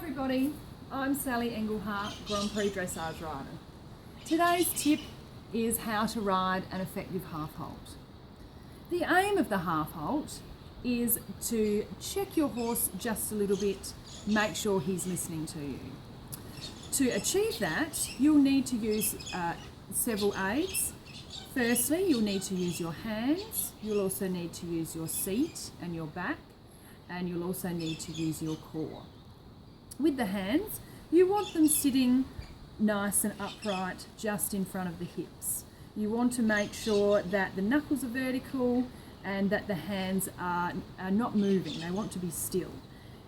everybody, I'm Sally Engelhardt, Grand Prix Dressage rider. Today's tip is how to ride an effective half-halt. The aim of the half-halt is to check your horse just a little bit, make sure he's listening to you. To achieve that, you'll need to use several aids. Firstly, you'll need to use your hands, you'll also need to use your seat and your back, and you'll also need to use your core. With the hands, you want them sitting nice and upright just in front of the hips. You want to make sure that the knuckles are vertical and that the hands are not moving. They want to be still.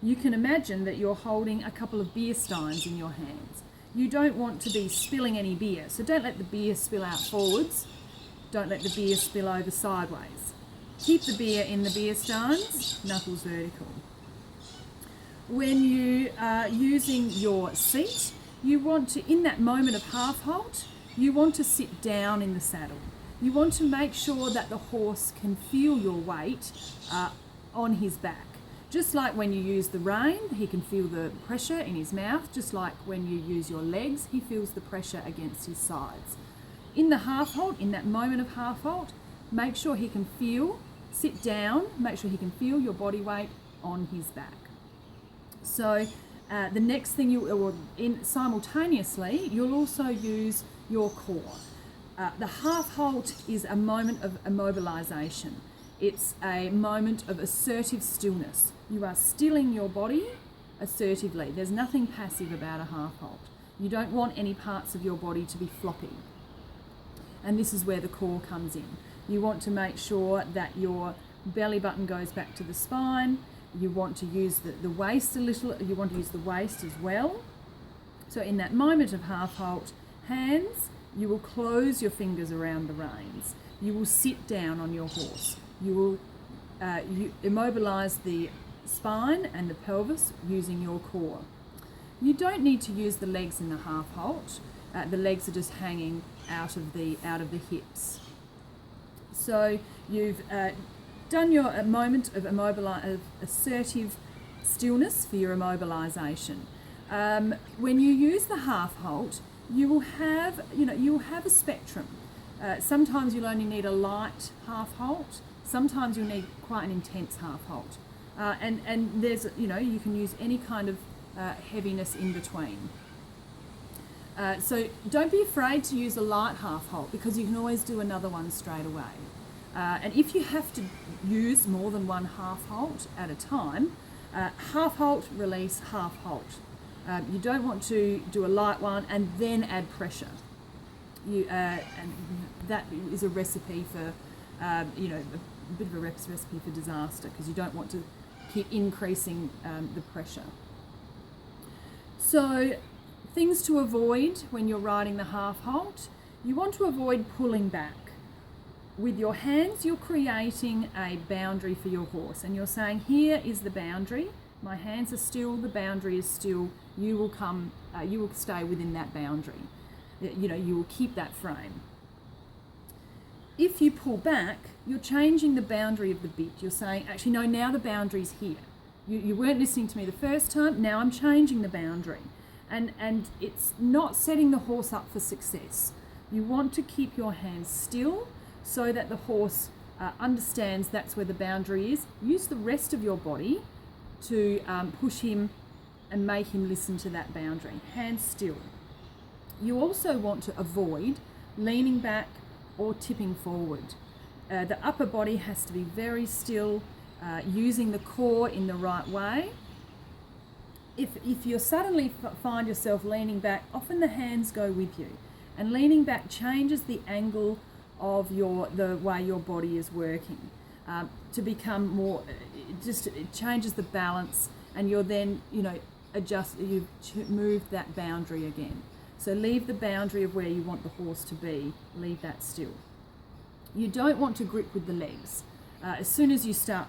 You can imagine that you're holding a couple of beer steins in your hands. You don't want to be spilling any beer, so don't let the beer spill out forwards. Don't let the beer spill over sideways. Keep the beer in the beer steins, knuckles vertical. When you are using your seat, you want to, in that moment of half-halt, you want to sit down in the saddle. You want to make sure that the horse can feel your weight on his back. Just like when you use the rein, he can feel the pressure in his mouth. Just like when you use your legs, he feels the pressure against his sides. In the half-halt, in that moment of half-halt, make sure he can feel, sit down, make sure he can feel your body weight on his back. So the next thing simultaneously, you'll also use your core. The half-halt is a moment of immobilization. It's a moment of assertive stillness. You are stilling your body assertively. There's nothing passive about a half-halt. You don't want any parts of your body to be floppy. And this is where the core comes in. You want to make sure that your belly button goes back to the spine. You want to use the waist a little, you want to use the waist as well. So in that moment of half-halt, hands, you will close your fingers around the reins. You will sit down on your horse. You will immobilize the spine and the pelvis using your core. You don't need to use the legs in the half-halt. The legs are just hanging out of the hips. So you've done your moment of assertive stillness for your immobilization. When you use the half-halt, you will have a spectrum. Sometimes you'll only need a light half-halt. Sometimes you'll need quite an intense half-halt. And there's, you can use any kind of heaviness in between. So don't be afraid to use a light half-halt because you can always do another one straight away. And if you have to use more than one half-halt at a time, half-halt, release, half-halt. You don't want to do a light one and then add pressure. And that is a recipe for, a bit of a recipe for disaster because you don't want to keep increasing the pressure. So things to avoid when you're riding the half-halt, you want to avoid pulling back. With your hands, you're creating a boundary for your horse and you're saying, here is the boundary. My hands are still, the boundary is still. You will stay within that boundary. You will keep that frame. If you pull back, you're changing the boundary of the bit. You're saying, actually, no, now the boundary's here. You weren't listening to me the first time, now I'm changing the boundary. And it's not setting the horse up for success. You want to keep your hands still so that the horse understands that's where the boundary is. Use the rest of your body to push him and make him listen to that boundary. Hands still. You also want to avoid leaning back or tipping forward. The upper body has to be very still, using the core in the right way. If you suddenly find yourself leaning back, often the hands go with you. And leaning back changes the angle of the way your body is working to become more, it changes the balance and you're then, you've moved that boundary again. So leave the boundary of where you want the horse to be, leave that still. You don't want to grip with the legs. As soon as you start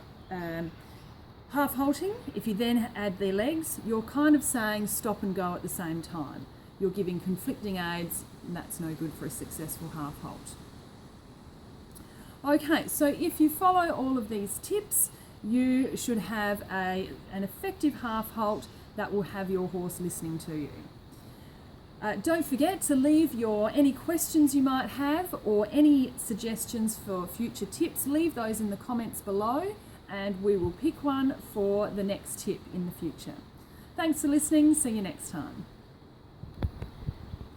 half-halting, if you then add their legs, you're kind of saying stop and go at the same time. You're giving conflicting aids, and that's no good for a successful half-halt. Okay, so if you follow all of these tips, you should have an effective half-halt that will have your horse listening to you. Don't forget to leave any questions you might have or any suggestions for future tips. Leave those in the comments below and we will pick one for the next tip in the future. Thanks for listening. See you next time.